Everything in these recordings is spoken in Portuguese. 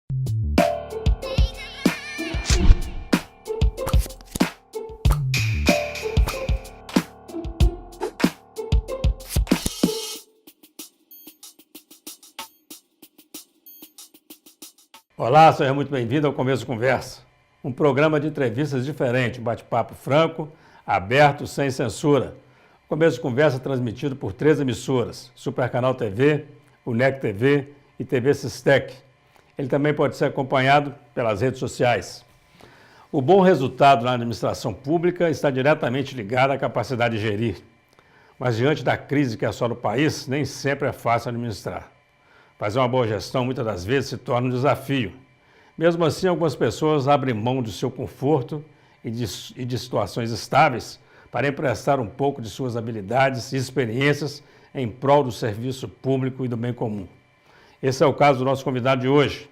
Olá, seja muito bem-vindo ao Começo de Conversa, um programa de entrevistas diferente, bate-papo franco, aberto, sem censura. O Começo de Conversa é transmitido por 3 emissoras, Supercanal TV, UNEC TV e TV Sistec. Ele também pode ser acompanhado pelas redes sociais. O bom resultado na administração pública está diretamente ligado à capacidade de gerir. Mas diante da crise que assola o país, nem sempre é fácil administrar. Fazer uma boa gestão, muitas das vezes, se torna um desafio. Mesmo assim, algumas pessoas abrem mão do seu conforto e de situações estáveis para emprestar um pouco de suas habilidades e experiências em prol do serviço público e do bem comum. Esse é o caso do nosso convidado de hoje.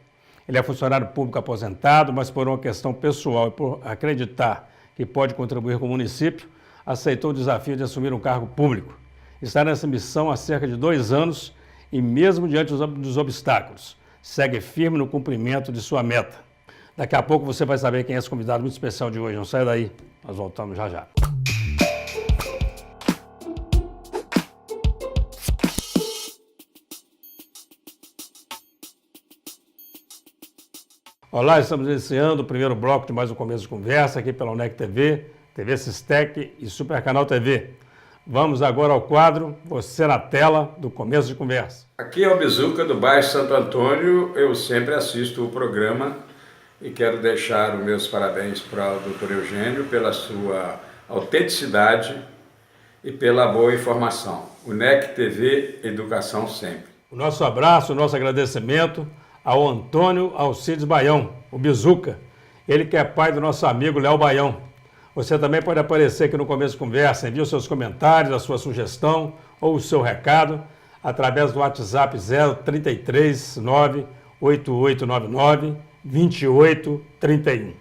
Ele é funcionário público aposentado, mas por uma questão pessoal e por acreditar que pode contribuir com o município, aceitou o desafio de assumir um cargo público. Está nessa missão há cerca de 2 anos e mesmo diante dos obstáculos, segue firme no cumprimento de sua meta. Daqui a pouco você vai saber quem é esse convidado muito especial de hoje. Não sai daí, nós voltamos já já. Olá, estamos iniciando o primeiro bloco de mais um Começo de Conversa aqui pela UNEC TV, TV Sistec e Supercanal TV. Vamos agora ao quadro Você na Tela, do Começo de Conversa. Aqui é o Bizuca, do bairro Santo Antônio. Eu sempre assisto o programa e quero deixar os meus parabéns para o Dr. Eugênio pela sua autenticidade e pela boa informação. UNEC TV, educação sempre. O nosso abraço, o nosso agradecimento ao Antônio Alcides Baião, o Bizuca, ele que é pai do nosso amigo Léo Baião. Você também pode aparecer aqui no Começo de Conversa, envie os seus comentários, a sua sugestão ou o seu recado através do WhatsApp 033 98899 2831.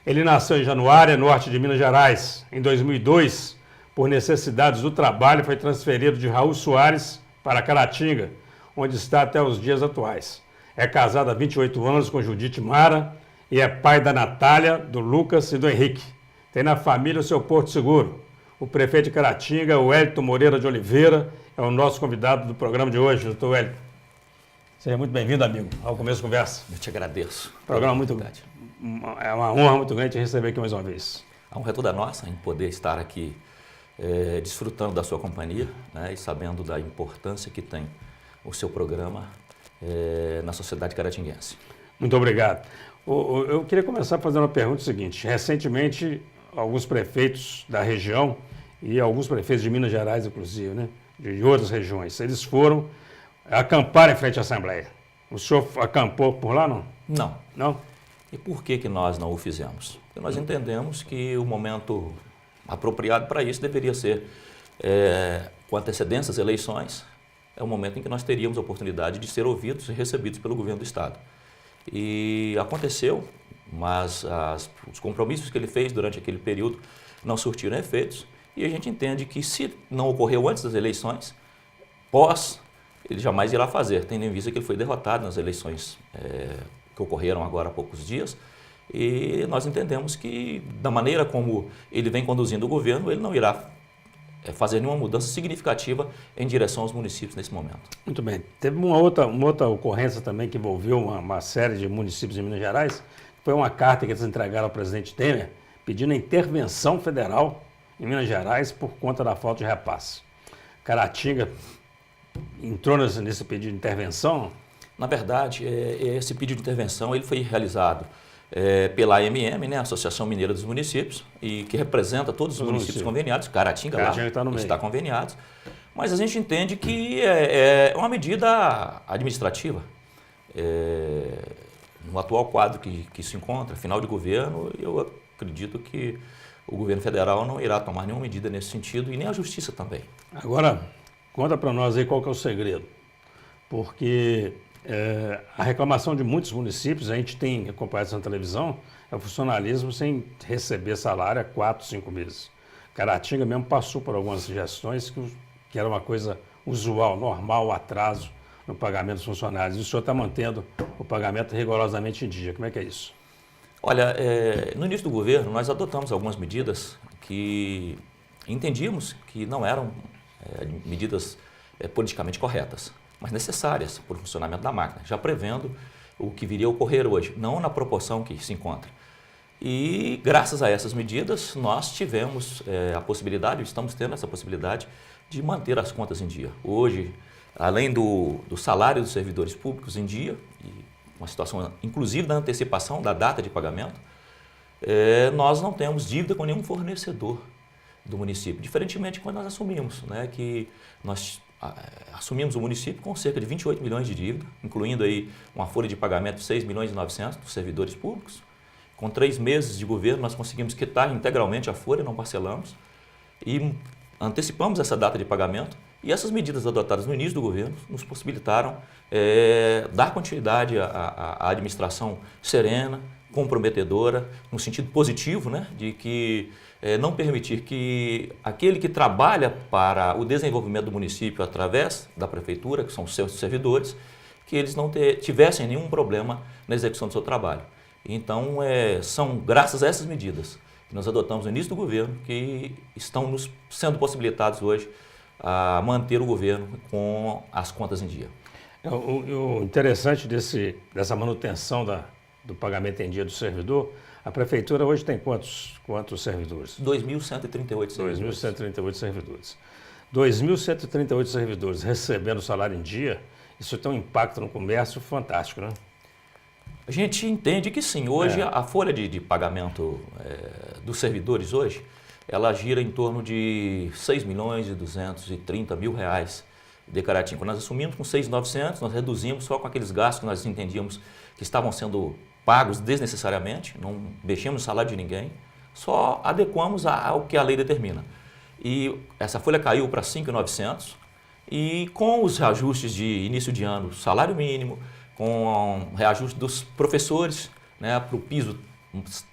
Ele nasceu em Januária, norte de Minas Gerais. Em 2002, por necessidades do trabalho, foi transferido de Raul Soares para Caratinga, onde está até os dias atuais. É casado há 28 anos com Judite Mara, e é pai da Natália, do Lucas e do Henrique. Tem na família o seu Porto Seguro. O prefeito de Caratinga, o Wellington Moreira de Oliveira, é o nosso convidado do programa de hoje, doutor Wellington. Seja muito bem-vindo, amigo, ao Começo de Conversa. Eu te agradeço. Programa muito grande. É uma honra muito grande te receber aqui mais uma vez. A honra é toda nossa em poder estar aqui desfrutando da sua companhia, né, e sabendo da importância que tem o seu programa na sociedade caratinguense. Muito obrigado. Eu queria começar fazendo uma pergunta seguinte. Recentemente, alguns prefeitos da região e alguns prefeitos de Minas Gerais, inclusive, né, de outras regiões, eles foram acampar em frente à Assembleia. O senhor acampou por lá, não? Não. Não? E por que nós não o fizemos? Porque nós entendemos que o momento apropriado para isso deveria ser, com antecedência às eleições, é o momento em que nós teríamos a oportunidade de ser ouvidos e recebidos pelo governo do Estado. E aconteceu, mas os compromissos que ele fez durante aquele período não surtiram efeitos, e a gente entende que se não ocorreu antes das eleições, pós, ele jamais irá fazer, tendo em vista que ele foi derrotado nas eleições que ocorreram agora há poucos dias, e nós entendemos que, da maneira como ele vem conduzindo o governo, ele não irá fazer nenhuma mudança significativa em direção aos municípios nesse momento. Muito bem. Teve uma outra ocorrência também que envolveu uma série de municípios de Minas Gerais, que foi uma carta que eles entregaram ao presidente Temer pedindo a intervenção federal em Minas Gerais por conta da falta de repasse. Caratinga entrou nesse pedido de intervenção? Na verdade, esse pedido de intervenção ele foi realizado pela AMM, né, Associação Mineira dos Municípios, e que representa todos os municípios conveniados. Caratinga lá está conveniado, mas a gente entende que é uma medida administrativa. No atual quadro que se encontra, final de governo, eu acredito que o governo federal não irá tomar nenhuma medida nesse sentido e nem a justiça também. Agora, conta para nós aí qual que é o segredo, porque a reclamação de muitos municípios, a gente tem acompanhado isso na televisão, é o funcionalismo sem receber salário há 4, 5 meses. Caratinga mesmo passou por algumas gestões que era uma coisa usual, normal, atraso no pagamento dos funcionários. E o senhor está mantendo o pagamento rigorosamente em dia. Como é que é isso? Olha, no início do governo, nós adotamos algumas medidas que entendíamos que não eram medidas politicamente corretas, mas necessárias para o funcionamento da máquina, já prevendo o que viria a ocorrer hoje, não na proporção que se encontra. E graças a essas medidas, nós tivemos a possibilidade, estamos tendo essa possibilidade de manter as contas em dia. Hoje, além do salário dos servidores públicos em dia, e uma situação inclusive da antecipação da data de pagamento, nós não temos dívida com nenhum fornecedor do município, diferentemente de quando nós assumimos, né, que nós assumimos o município com cerca de 28 milhões de dívida, incluindo aí uma folha de pagamento de 6 milhões e 900 dos servidores públicos. Com 3 meses de governo, nós conseguimos quitar integralmente a folha, não parcelamos, e antecipamos essa data de pagamento. E essas medidas adotadas no início do governo nos possibilitaram dar continuidade à administração serena, comprometedora, no sentido positivo, né, de que não permitir que aquele que trabalha para o desenvolvimento do município através da prefeitura, que são os seus servidores, que eles não tivessem nenhum problema na execução do seu trabalho. Então, são graças a essas medidas que nós adotamos no início do governo que estão nos sendo possibilitados hoje a manter o governo com as contas em dia. O interessante dessa manutenção do pagamento em dia do servidor, a prefeitura hoje tem quantos servidores? 2.138 servidores. 2.138 servidores. 2.138 servidores recebendo salário em dia, isso tem um impacto no comércio fantástico, né? A gente entende que sim. Hoje a folha de pagamento dos servidores hoje, ela gira em torno de 6 milhões e 230 mil reais de Caratinga. Quando nós assumimos com 6.900, nós reduzimos só com aqueles gastos que nós entendíamos que estavam sendo pagos desnecessariamente, não mexemos no salário de ninguém, só adequamos ao que a lei determina. E essa folha caiu para 5.900 e com os reajustes de início de ano, salário mínimo, com o reajuste dos professores, né, para o piso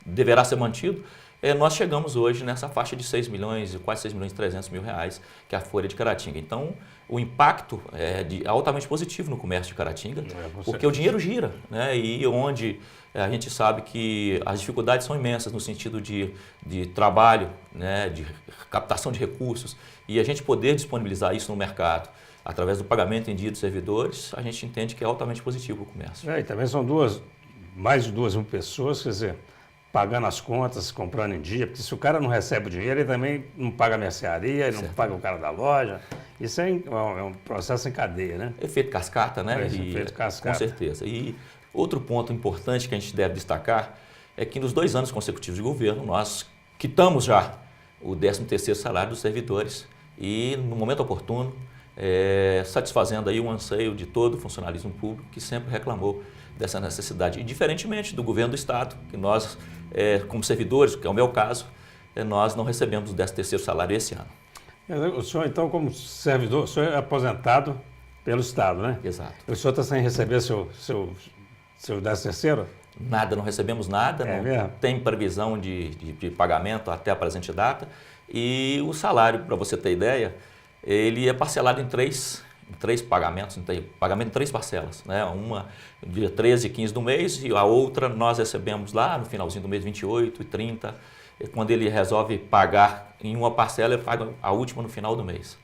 deverá ser mantido, nós chegamos hoje nessa faixa de 6 milhões, quase 6 milhões e 300 mil reais, que é a folha de Caratinga. Então, o impacto é altamente positivo no comércio de Caratinga, porque o dinheiro gira, né, e onde a gente sabe que as dificuldades são imensas no sentido de trabalho, né, de captação de recursos, e a gente poder disponibilizar isso no mercado através do pagamento em dia dos servidores, a gente entende que é altamente positivo para o comércio. E também são mais de 2.000 pessoas, quer dizer, pagando as contas, comprando em dia, porque se o cara não recebe o dinheiro, ele também não paga a mercearia, ele não paga o cara da loja. Isso é um processo em cadeia, né? Efeito cascata, né? Efeito cascata. Com certeza. E outro ponto importante que a gente deve destacar é que nos 2 anos consecutivos de governo, nós quitamos já o 13º salário dos servidores e, no momento oportuno, satisfazendo aí o anseio de todo o funcionalismo público que sempre reclamou dessa necessidade. E diferentemente do governo do Estado, que nós, como servidores, que é o meu caso, nós não recebemos o 13º salário esse ano. O senhor, então, como servidor, o senhor é aposentado pelo Estado, né? Exato. O senhor está sem receber seu 13º? Nada, não recebemos nada, não mesmo? Tem previsão de pagamento até a presente data. E o salário, para você ter ideia, ele é parcelado em três pagamentos, pagamento em 3 parcelas, né? Uma dia 13 e 15 do mês e a outra nós recebemos lá no finalzinho do mês 28 e 30. E quando ele resolve pagar em uma parcela, ele paga a última no final do mês.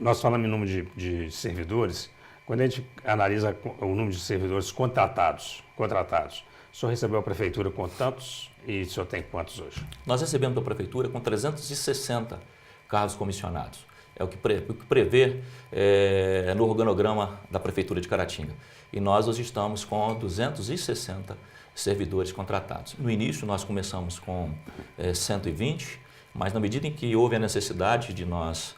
Nós falamos em número de servidores, quando a gente analisa o número de servidores contratados, o senhor recebeu a prefeitura com tantos e o senhor tem quantos hoje? Nós recebemos da prefeitura com 360 cargos comissionados. É o que prevê no organograma da Prefeitura de Caratinga. E nós hoje estamos com 260 servidores contratados. No início nós começamos com 120, mas na medida em que houve a necessidade de nós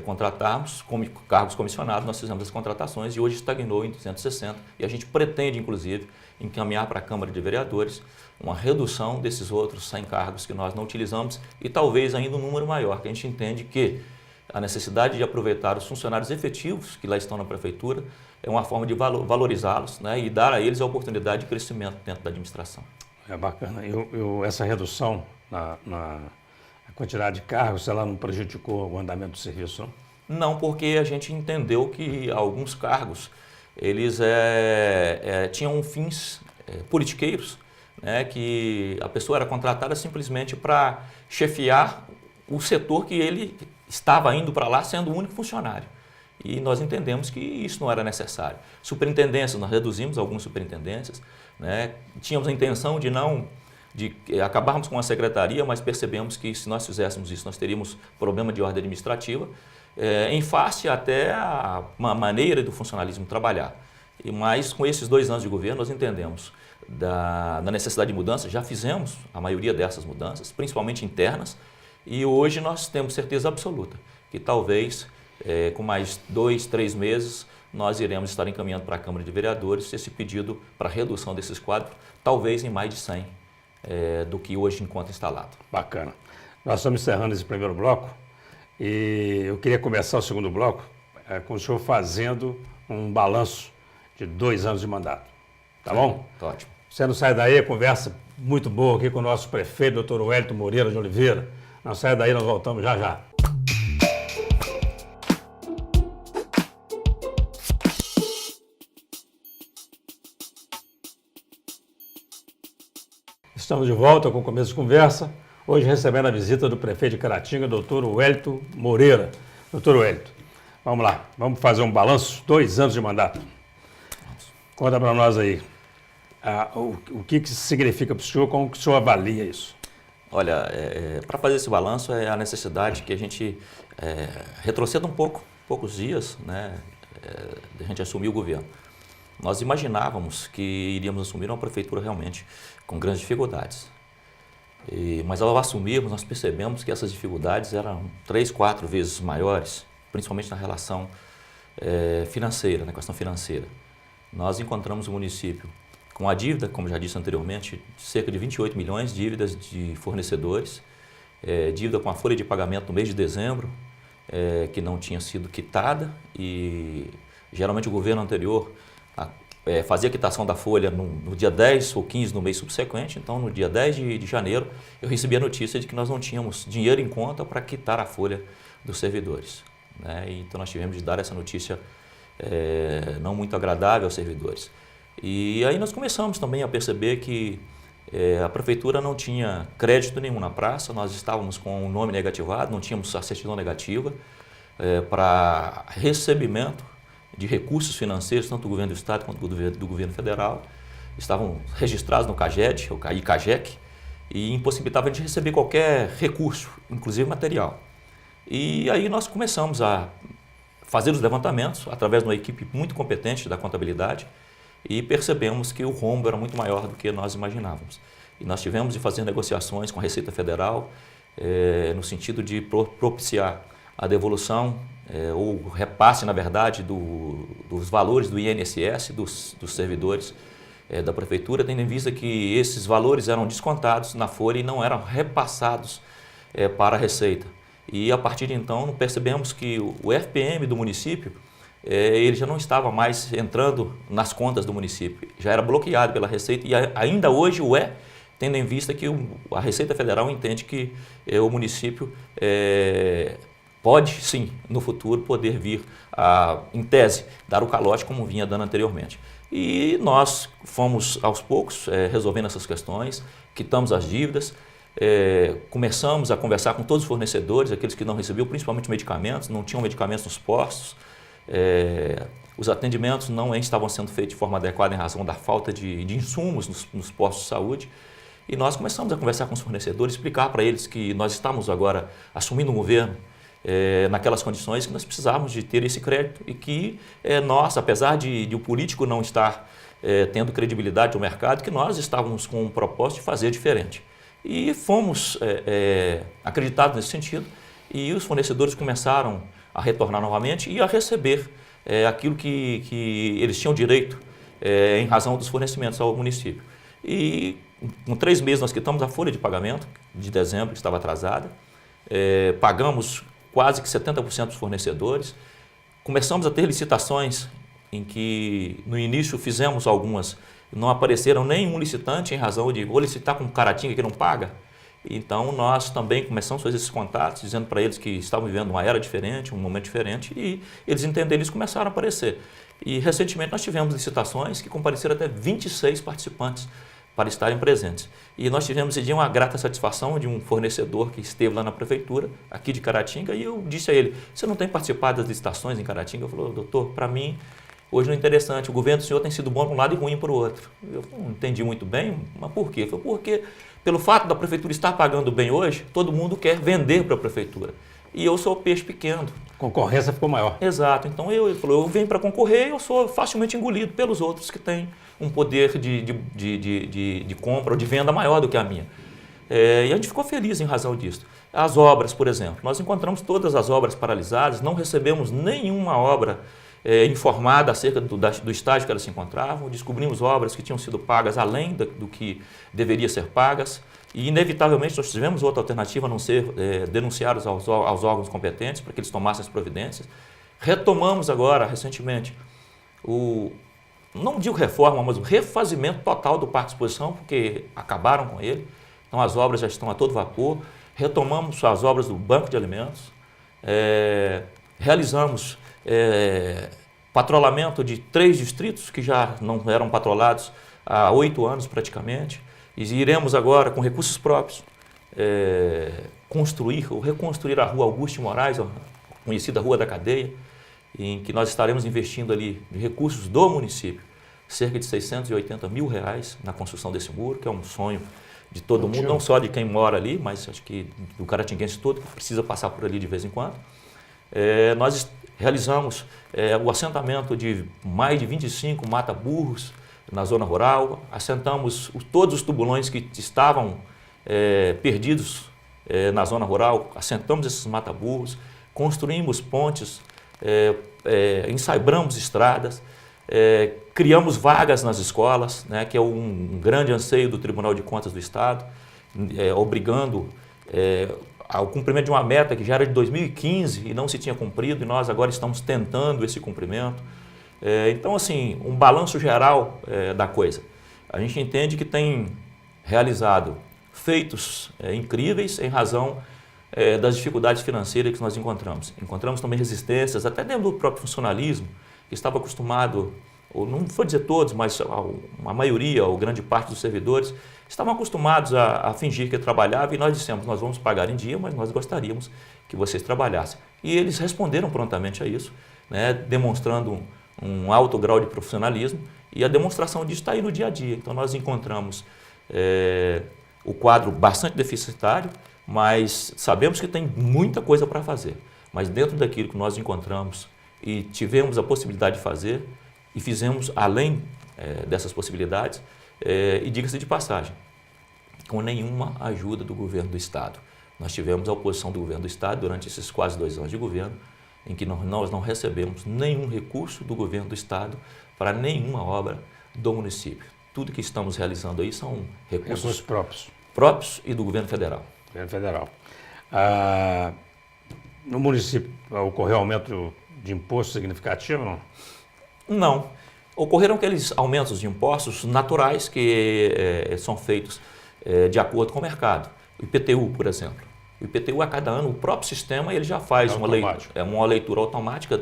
contratarmos cargos comissionados, nós fizemos as contratações e hoje estagnou em 260 e a gente pretende, inclusive, encaminhar para a Câmara de Vereadores uma redução desses outros 100 cargos que nós não utilizamos e talvez ainda um número maior, que a gente entende que a necessidade de aproveitar os funcionários efetivos que lá estão na Prefeitura é uma forma de valorizá-los, né, e dar a eles a oportunidade de crescimento dentro da administração. É bacana. Essa redução na quantidade de cargos, ela não prejudicou o andamento do serviço, não? Não, porque a gente entendeu que alguns cargos eles tinham fins politiqueiros, né, que a pessoa era contratada simplesmente para chefiar o setor que ele estava indo para lá sendo o único funcionário. E nós entendemos que isso não era necessário. Superintendências, nós reduzimos algumas superintendências, né? Tínhamos a intenção de acabarmos com a secretaria, mas percebemos que se nós fizéssemos isso, nós teríamos problema de ordem administrativa, em face até a uma maneira do funcionalismo trabalhar. Mas com esses 2 anos de governo, nós entendemos da necessidade de mudança, já fizemos a maioria dessas mudanças, principalmente internas, e hoje nós temos certeza absoluta que talvez com mais 2, 3 meses nós iremos estar encaminhando para a Câmara de Vereadores esse pedido para redução desses quadros, talvez em mais de 100 do que hoje encontra instalado. Bacana. Nós estamos encerrando esse primeiro bloco e eu queria começar o segundo bloco com o senhor fazendo um balanço de 2 anos de mandato. Tá bom? Tá ótimo. Você não sai daí, conversa muito boa aqui com o nosso prefeito, doutor Wellington Moreira de Oliveira. Não sai daí, nós voltamos já já. Estamos de volta com o Começo de Conversa, hoje recebendo a visita do prefeito de Caratinga, doutor Wellington Moreira. Doutor Wellington, vamos lá, vamos fazer um balanço, 2 anos de mandato. Conta para nós aí, o que significa para o senhor, como que o senhor avalia isso? Olha, para fazer esse balanço é a necessidade que a gente retroceda poucos dias, né, de a gente assumir o governo. Nós imaginávamos que iríamos assumir uma prefeitura realmente com grandes dificuldades. Mas ao assumirmos, nós percebemos que essas dificuldades eram 3, 4 vezes maiores, principalmente na relação financeira, na questão financeira. Nós encontramos o município com a dívida, como já disse anteriormente, cerca de 28 milhões de dívidas de fornecedores, dívida com a folha de pagamento no mês de dezembro, que não tinha sido quitada, e geralmente o governo anterior fazia a quitação da folha no dia 10 ou 15 no mês subsequente. Então, no dia 10 de janeiro, eu recebi a notícia de que nós não tínhamos dinheiro em conta para quitar a folha dos servidores, né? Então, nós tivemos de dar essa notícia não muito agradável aos servidores. E aí nós começamos também a perceber que a prefeitura não tinha crédito nenhum na praça, nós estávamos com o nome negativado, não tínhamos a certidão negativa para recebimento de recursos financeiros, tanto do governo do Estado quanto do governo federal. Estavam registrados no CAGED, o CAGEC, e impossibilitava de receber qualquer recurso, inclusive material. E aí nós começamos a fazer os levantamentos através de uma equipe muito competente da contabilidade e percebemos que o rombo era muito maior do que nós imaginávamos. E nós tivemos de fazer negociações com a Receita Federal no sentido de propiciar a devolução ou repasse, na verdade, dos valores do INSS dos servidores da prefeitura, tendo em vista que esses valores eram descontados na folha e não eram repassados para a Receita. E a partir de então percebemos que o FPM do município ele já não estava mais entrando nas contas do município, já era bloqueado pela Receita e ainda hoje o tendo em vista que a Receita Federal entende que o município pode sim, no futuro, poder vir em tese, dar o calote como vinha dando anteriormente. E nós fomos aos poucos resolvendo essas questões, quitamos as dívidas, começamos a conversar com todos os fornecedores, aqueles que não recebiam, principalmente medicamentos, não tinham medicamentos nos postos, os atendimentos não estavam sendo feitos de forma adequada em razão da falta de insumos nos postos de saúde. E nós começamos a conversar com os fornecedores, explicar para eles que nós estamos agora assumindo um governo naquelas condições que nós precisávamos de ter esse crédito e que nós, apesar de o político não estar tendo credibilidade no mercado, que nós estávamos com um propósito de fazer diferente. E fomos acreditados nesse sentido e os fornecedores começaram a retornar novamente e a receber aquilo que eles tinham direito em razão dos fornecimentos ao município. E com 3 meses nós quitamos a folha de pagamento de dezembro, que estava atrasada, pagamos quase que 70% dos fornecedores, começamos a ter licitações em que no início fizemos algumas, não apareceram nenhum licitante em razão de vou licitar com Caratinga que não paga, Então, nós também começamos a fazer esses contatos, dizendo para eles que estavam vivendo uma era diferente, um momento diferente, e eles entenderam, eles começaram a aparecer. E, recentemente, nós tivemos licitações que compareceram até 26 participantes para estarem presentes. E nós tivemos esse dia uma grata satisfação de um fornecedor que esteve lá na prefeitura, aqui de Caratinga, e eu disse a ele, você não tem participado das licitações em Caratinga? Eu falei, doutor, para mim, hoje não é interessante, o governo do senhor tem sido bom para um lado e ruim para o outro. Eu não entendi muito bem, mas por quê? Eu falei, porque pelo fato da prefeitura estar pagando bem hoje, todo mundo quer vender para a prefeitura. E eu sou peixe pequeno. A concorrência ficou maior. Exato. Então ele falou, eu venho para concorrer e eu sou facilmente engolido pelos outros que têm um poder de compra ou de venda maior do que a minha. E a gente ficou feliz em razão disso. As obras, por exemplo, nós encontramos todas as obras paralisadas, não recebemos nenhuma obra informada acerca do estágio que elas se encontravam, descobrimos obras que tinham sido pagas além do que deveria ser pagas e, inevitavelmente, nós tivemos outra alternativa a não ser denunciados aos órgãos competentes para que eles tomassem as providências. Retomamos agora, recentemente, não digo reforma, mas o refazimento total do Parque Exposição, porque acabaram com ele, então as obras já estão a todo vapor. Retomamos as obras do Banco de Alimentos, realizamos patrulhamento de 3 distritos que já não eram patrulados há 8 anos praticamente, e iremos agora com recursos próprios construir ou reconstruir a Rua Augusto de Moraes, a conhecida Rua da Cadeia, em que nós estaremos investindo ali recursos do município, cerca de R$680 mil na construção desse muro, que é um sonho de todo mundo, não só de quem mora ali, mas acho que do caratinguense todo, que precisa passar por ali de vez em quando. Nós realizamos o assentamento de mais de 25 mata-burros na zona rural, assentamos todos os tubulões que estavam perdidos na zona rural, assentamos esses mata-burros, construímos pontes, ensaibramos estradas, criamos vagas nas escolas, né, que é um grande anseio do Tribunal de Contas do Estado, obrigando ao cumprimento de uma meta que já era de 2015 e não se tinha cumprido, e nós agora estamos tentando esse cumprimento. Então, assim, um balanço geral da coisa. A gente entende que tem realizado feitos incríveis em razão das dificuldades financeiras que nós encontramos. Encontramos também resistências, até dentro do próprio funcionalismo, que estava acostumado, ou não vou dizer todos, mas a maioria, ou grande parte dos servidores, estavam acostumados a fingir que trabalhavam, e nós dissemos, nós vamos pagar em dia, mas nós gostaríamos que vocês trabalhassem. E eles responderam prontamente a isso, né, demonstrando um alto grau de profissionalismo, e a demonstração disso está aí no dia a dia. Então nós encontramos o quadro bastante deficitário, mas sabemos que tem muita coisa para fazer. Mas dentro daquilo que nós encontramos e tivemos a possibilidade de fazer, e fizemos além dessas possibilidades, e diga-se de passagem, com nenhuma ajuda do governo do Estado. Nós tivemos a oposição do governo do Estado durante esses quase 2 anos de governo, em que nós não recebemos nenhum recurso do governo do Estado para nenhuma obra do município. Tudo que estamos realizando aí são recursos próprios e do governo federal. Governo federal. No município ocorreu aumento de imposto significativo, não? Não. Ocorreram aqueles aumentos de impostos naturais que são feitos de acordo com o mercado. O IPTU, por exemplo. O IPTU, a cada ano, o próprio sistema ele já faz uma leitura automática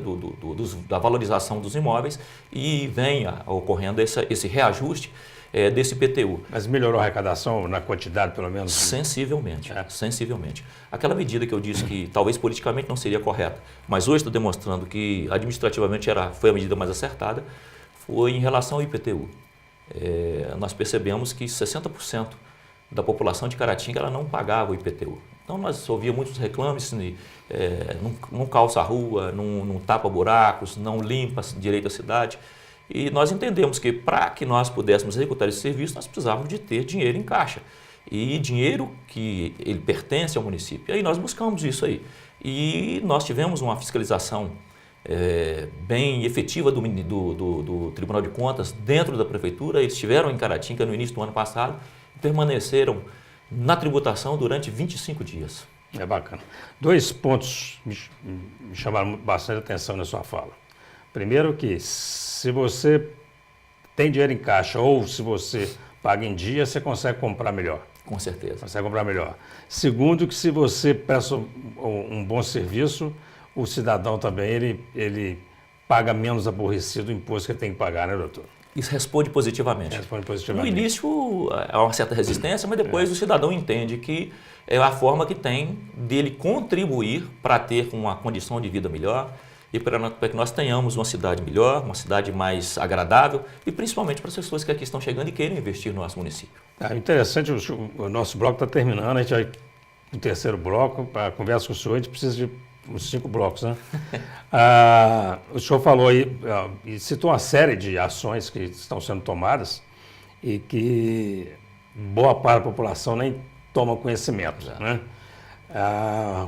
da valorização dos imóveis e vem ocorrendo esse reajuste desse IPTU. Mas melhorou a arrecadação na quantidade, pelo menos? Sensivelmente, sensivelmente. Aquela medida que eu disse que talvez politicamente não seria correta, mas hoje estou demonstrando que administrativamente foi a medida mais acertada, foi em relação ao IPTU. Nós percebemos que 60% da população de Caratinga ela não pagava o IPTU. Então nós ouvíamos muitos reclames, não calça a rua, não tapa buracos, não limpa direito a cidade. E nós entendemos que para que nós pudéssemos executar esse serviço, nós precisávamos de ter dinheiro em caixa. E dinheiro que ele pertence ao município. E aí nós buscamos isso aí. E nós tivemos uma fiscalização bem efetiva do Tribunal de Contas dentro da Prefeitura. Eles estiveram em Caratinga no início do ano passado e permaneceram na tributação durante 25 dias. É bacana. 2 pontos me chamaram bastante atenção na sua fala. Primeiro que se você tem dinheiro em caixa ou se você paga em dia, você consegue comprar melhor. Com certeza. Consegue comprar melhor. Segundo, que se você presta um bom serviço, o cidadão também, ele paga menos aborrecido o imposto que ele tem que pagar, né, doutor? Isso responde positivamente. Responde No positivamente. início há uma certa resistência, mas depois o cidadão entende que é a forma que tem dele contribuir para ter uma condição de vida melhor e para que nós tenhamos uma cidade melhor, uma cidade mais agradável e principalmente para as pessoas que aqui estão chegando e querem investir no nosso município. Interessante, o nosso bloco está terminando, a gente vai no terceiro bloco, para a conversa com o senhor, a gente precisa de uns 5 blocos, né? O senhor falou aí, e citou uma série de ações que estão sendo tomadas e que boa parte da população nem toma conhecimento, né?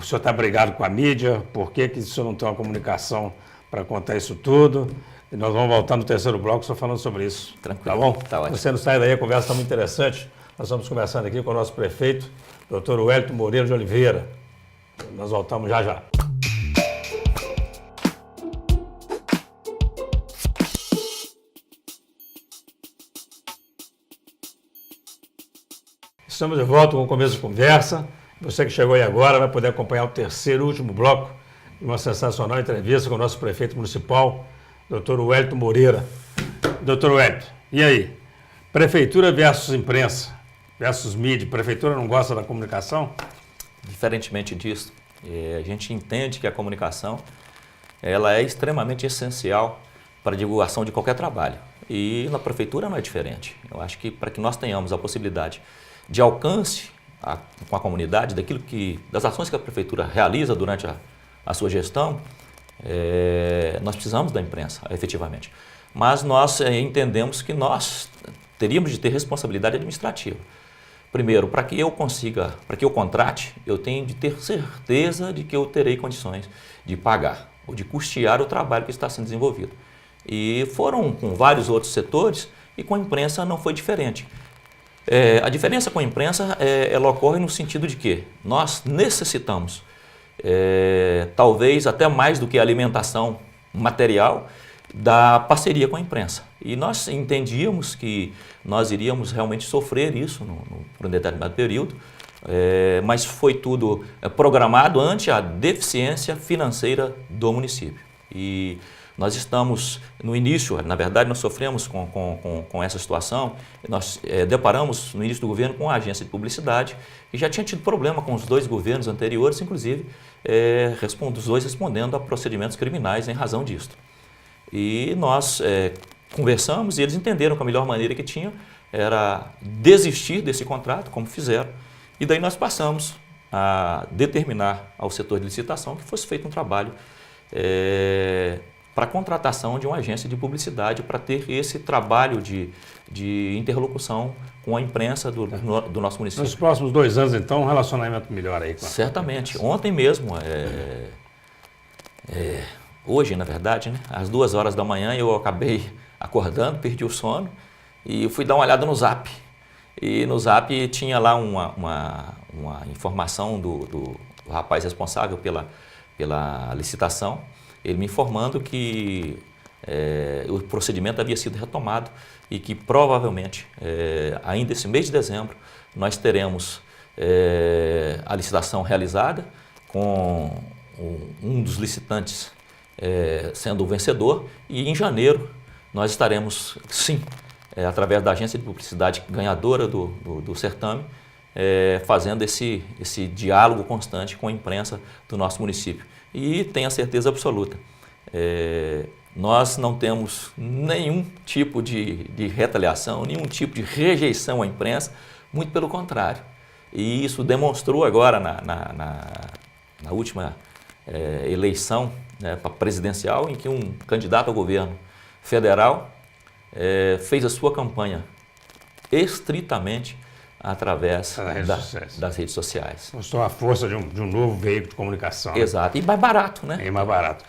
O senhor está brigado com a mídia, por que o senhor não tem uma comunicação para contar isso tudo? E nós vamos voltar no terceiro bloco só falando sobre isso. Tranquilo. Tá bom? Tá ótimo. Você não sai daí, a conversa está muito interessante. Nós estamos conversando aqui com o nosso prefeito, doutor Wellington Moreira de Oliveira. Nós voltamos já já. Estamos de volta com o começo de conversa. Você que chegou aí agora vai poder acompanhar o terceiro e último bloco de uma sensacional entrevista com o nosso prefeito municipal, doutor Wellington Moreira. Doutor Wellington, e aí? Prefeitura versus imprensa, versus mídia. Prefeitura não gosta da comunicação? Diferentemente disso, a gente entende que a comunicação ela é extremamente essencial para a divulgação de qualquer trabalho. E na prefeitura não é diferente. Eu acho que para que nós tenhamos a possibilidade de alcance com a comunidade, das ações que a prefeitura realiza durante a sua gestão, nós precisamos da imprensa, efetivamente. Mas nós entendemos que nós teríamos de ter responsabilidade administrativa. Primeiro, para que eu contrate, eu tenho de ter certeza de que eu terei condições de pagar ou de custear o trabalho que está sendo desenvolvido. E foram com vários outros setores e com a imprensa não foi diferente. A diferença com a imprensa ela ocorre no sentido de que nós necessitamos, talvez até mais do que a alimentação material, da parceria com a imprensa. E nós entendíamos que nós iríamos realmente sofrer isso por um determinado período, mas foi tudo programado ante a deficiência financeira do município. E nós estamos no início, na verdade nós sofremos com essa situação, nós deparamos no início do governo com a agência de publicidade e já tinha tido problema com os 2 governos anteriores, inclusive os 2 respondendo a procedimentos criminais em razão disso. E nós conversamos e eles entenderam que a melhor maneira que tinham era desistir desse contrato, como fizeram, e daí nós passamos a determinar ao setor de licitação que fosse feito um trabalho para a contratação de uma agência de publicidade para ter esse trabalho de interlocução com a imprensa do nosso município. Nos próximos 2 anos, então, um relacionamento melhor aí. Certamente. Ontem mesmo, hoje, na verdade, né, às 2 horas da manhã, eu acabei acordando, perdi o sono e fui dar uma olhada no Zap. E no Zap tinha lá uma informação do rapaz responsável pela licitação, ele me informando que o procedimento havia sido retomado e que provavelmente ainda esse mês de dezembro nós teremos a licitação realizada com um dos licitantes sendo o vencedor e em janeiro nós estaremos, sim, através da agência de publicidade ganhadora do certame, fazendo esse diálogo constante com a imprensa do nosso município. E tenho a certeza absoluta, nós não temos nenhum tipo de retaliação, nenhum tipo de rejeição à imprensa, muito pelo contrário. E isso demonstrou agora na última eleição presidencial, em que um candidato ao governo federal fez a sua campanha estritamente através das redes sociais. Mostrou a força de um novo veículo de comunicação. Exato, e mais barato, né? E mais barato.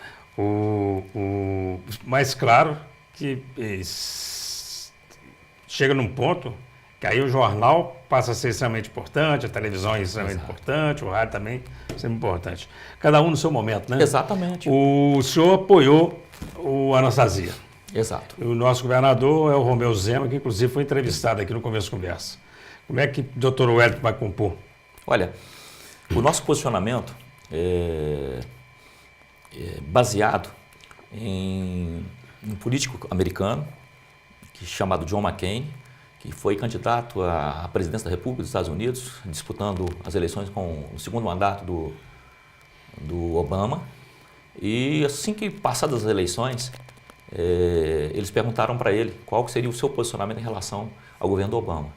Mais claro que chega num ponto que aí o jornal passa a ser extremamente importante, a televisão é extremamente importante, o rádio também é extremamente importante. Cada um no seu momento, né? Exatamente. O senhor apoiou o Anastasia. Exato. O nosso governador é o Romeu Zema, que inclusive foi entrevistado aqui no Começo de Conversa. Como é que o doutor Wellington vai compor? Olha, o nosso posicionamento é baseado em um político americano chamado John McCain, que foi candidato à presidência da República dos Estados Unidos, disputando as eleições com o segundo mandato do Obama. E assim que passadas as eleições, eles perguntaram para ele qual seria o seu posicionamento em relação ao governo do Obama.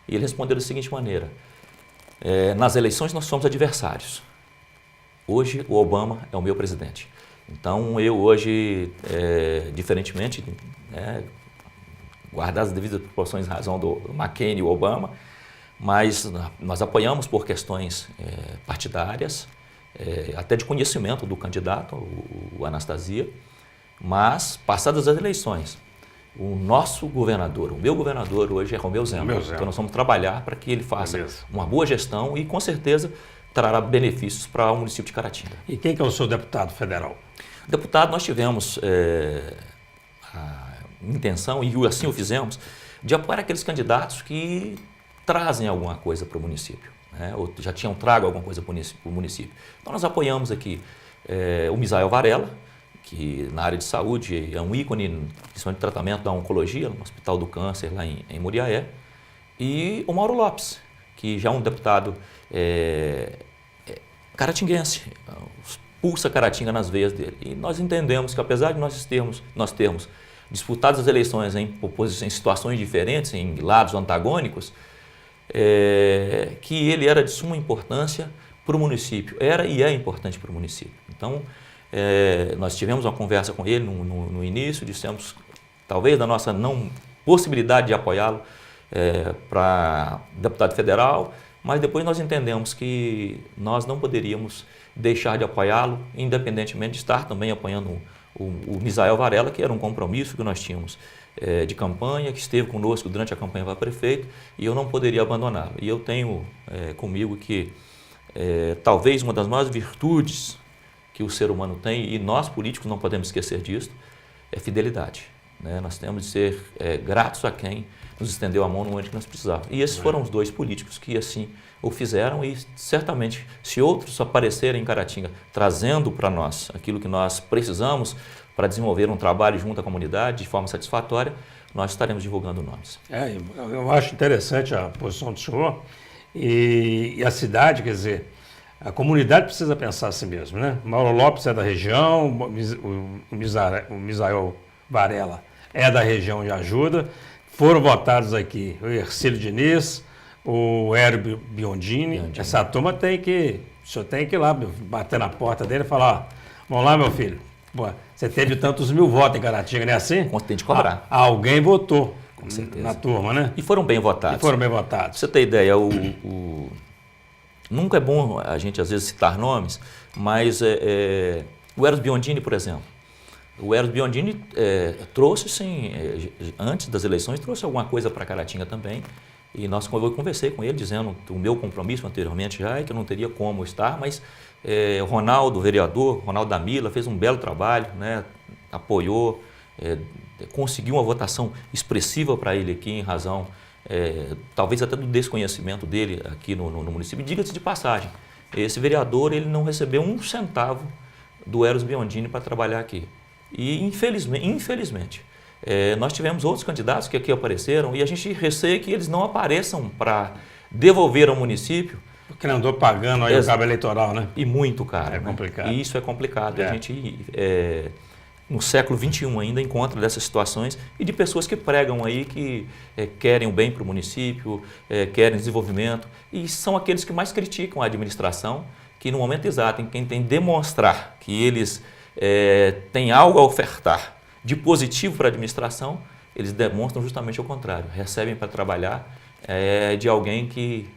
E ele respondeu da seguinte maneira: nas eleições nós somos adversários. Hoje o Obama é o meu presidente. Então eu hoje, diferentemente, guardar as devidas proporções em razão do McCain e o Obama, mas nós apoiamos por questões partidárias, até de conhecimento do candidato, o Anastasia, mas passadas as eleições, o nosso governador, o meu governador hoje é Romeu Zema. Então nós vamos trabalhar para que ele faça uma boa gestão e com certeza trará benefícios para o município de Caratinga. E quem que é o seu deputado federal? Deputado, nós tivemos a intenção, e assim o fizemos, de apoiar aqueles candidatos que trazem alguma coisa para o município, né? Ou já tinham trago alguma coisa para o município. Então nós apoiamos aqui o Misael Varela, que na área de saúde é um ícone, principalmente de tratamento da oncologia, no Hospital do Câncer, lá em Muriaé, e o Mauro Lopes, que já é um deputado caratinguense, pulsa Caratinga nas veias dele. E nós entendemos que, apesar de nós termos disputado as eleições em situações diferentes, em lados antagônicos, que ele era de suma importância para o município, era e é importante para o município. Então, nós tivemos uma conversa com ele no início, dissemos talvez da nossa não possibilidade de apoiá-lo para deputado federal, mas depois nós entendemos que nós não poderíamos deixar de apoiá-lo, independentemente de estar também apoiando o Misael Varela, que era um compromisso que nós tínhamos de campanha, que esteve conosco durante a campanha para prefeito, e eu não poderia abandoná-lo. E eu tenho comigo que talvez uma das maiores virtudes que o ser humano tem, e nós políticos não podemos esquecer disso, é fidelidade, né? Nós temos de ser gratos a quem nos estendeu a mão no momento que nós precisávamos. E esses foram os dois políticos que assim o fizeram, e certamente se outros aparecerem em Caratinga trazendo para nós aquilo que nós precisamos para desenvolver um trabalho junto à comunidade de forma satisfatória, nós estaremos divulgando nomes. Eu acho interessante a posição do senhor e a cidade, quer dizer, a comunidade precisa pensar assim mesmo, né? Mauro Lopes é da região, o Misael Varela é da região de Ajuda. Foram votados aqui o Ercílio Diniz, o Hélio Biondini. Essa turma o senhor tem que ir lá bater na porta dele e falar: vamos lá, meu filho, você teve tantos mil votos em Caratinga, não é assim? Tem de cobrar. Alguém votou com certeza na turma, né? E foram bem votados. Pra você ter ideia, nunca é bom a gente às vezes citar nomes, mas o Hélio Biondini, por exemplo. O Hélio Biondini trouxe, sim, antes das eleições, trouxe alguma coisa para Caratinga também. E eu conversei com ele, dizendo o meu compromisso anteriormente já, que eu não teria como estar, mas o Ronaldo, o vereador, Ronaldo Damila, fez um belo trabalho, né? Apoiou, conseguiu uma votação expressiva para ele aqui, em razão, talvez até do desconhecimento dele aqui no município. Diga-se de passagem, esse vereador ele não recebeu um centavo do Hélio Biondini para trabalhar aqui. E infelizmente, nós tivemos outros candidatos que aqui apareceram e a gente receia que eles não apareçam para devolver ao município. Porque não andou pagando aí o cabo eleitoral, né? E muito caro. É complicado. E isso é complicado. A gente, no século XXI ainda, encontra dessas situações e de pessoas que pregam aí que querem o bem para o município, querem desenvolvimento, e são aqueles que mais criticam a administração, que no momento exato em que tem de demonstrar que eles têm algo a ofertar de positivo para a administração, eles demonstram justamente o contrário, recebem para trabalhar de alguém que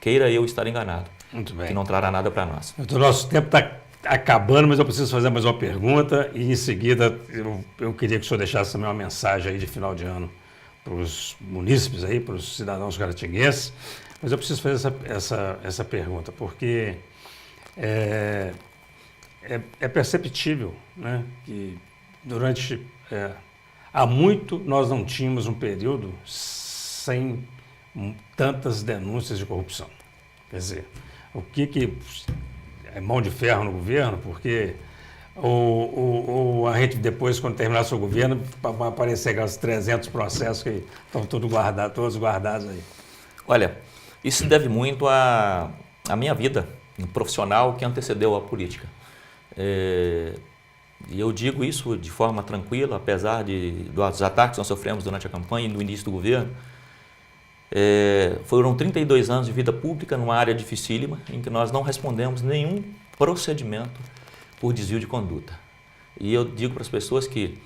queira eu estar enganado, muito bem, que não trará nada para nós. O nosso tempo está acabando, mas eu preciso fazer mais uma pergunta e em seguida eu queria que o senhor deixasse também uma mensagem aí de final de ano para os munícipes aí, para os cidadãos caratinguenses, mas eu preciso fazer essa pergunta, porque é perceptível, né, que há muito nós não tínhamos um período sem tantas denúncias de corrupção? Quer dizer, o que é mão de ferro no governo? Porque a gente depois, quando terminar o seu governo, vai aparecer aqueles 300 processos que estão todos guardados aí. Olha, isso se deve muito à minha vida profissional que antecedeu a política. E eu digo isso de forma tranquila, apesar dos ataques que nós sofremos durante a campanha e no início do governo. Foram 32 anos de vida pública numa área dificílima, em que nós não respondemos nenhum procedimento por desvio de conduta. E eu digo para as pessoas que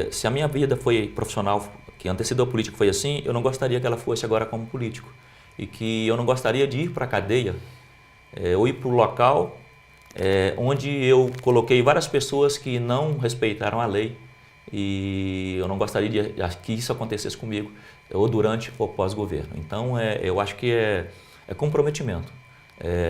se a minha vida foi profissional, que antecedeu a política foi assim, eu não gostaria que ela fosse agora como político. E que eu não gostaria de ir para a cadeia ou ir para o local onde eu coloquei várias pessoas que não respeitaram a lei, e eu não gostaria que isso acontecesse comigo ou durante ou pós-governo. Então, eu acho que é comprometimento.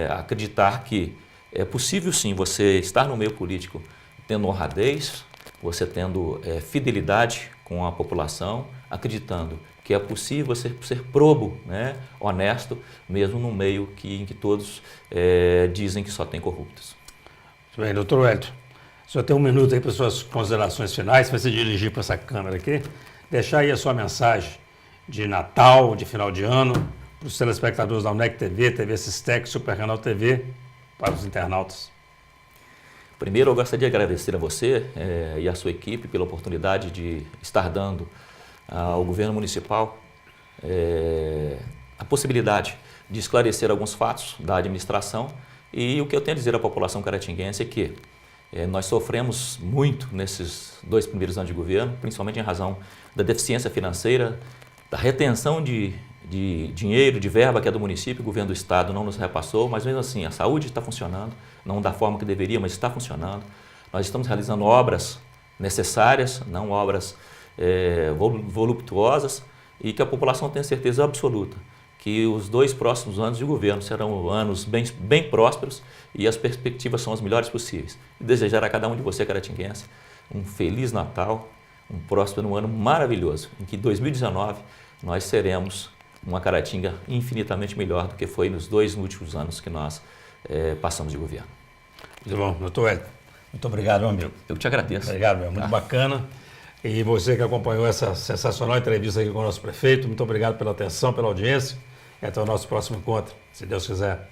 Acreditar que é possível sim você estar no meio político tendo honradez, você tendo fidelidade com a população, acreditando que é possível você ser probo, né, honesto, mesmo no meio em que todos dizem que só tem corruptos. Muito bem, doutor Wellington, o senhor tem um minuto aí para suas considerações finais, para se dirigir para essa câmera aqui, deixar aí a sua mensagem de Natal, de final de ano, para os telespectadores da UNEC TV, TV Sistec, Super Canal TV, para os internautas. Primeiro, eu gostaria de agradecer a você e a sua equipe pela oportunidade de estar dando ao governo municipal a possibilidade de esclarecer alguns fatos da administração. E o que eu tenho a dizer à população caratinguense é que nós sofremos muito nesses 2 primeiros anos de governo, principalmente em razão da deficiência financeira, da retenção de dinheiro, de verba que é do município, o governo do estado não nos repassou, mas mesmo assim a saúde está funcionando, não da forma que deveria, mas está funcionando. Nós estamos realizando obras necessárias, não obras voluptuosas, e que a população tenha certeza absoluta que os 2 próximos anos de governo serão anos bem prósperos e as perspectivas são as melhores possíveis. E desejar a cada um de você, caratinguense, um Feliz Natal, um próspero ano maravilhoso, em que 2019 nós seremos uma Caratinga infinitamente melhor do que foi nos 2 últimos anos que nós passamos de governo. Muito bom, doutor Wellington. Muito obrigado, meu amigo. Eu te agradeço. Obrigado, meu. Muito bacana. E você que acompanhou essa sensacional entrevista aqui com o nosso prefeito, muito obrigado pela atenção, pela audiência. E até o nosso próximo encontro, se Deus quiser.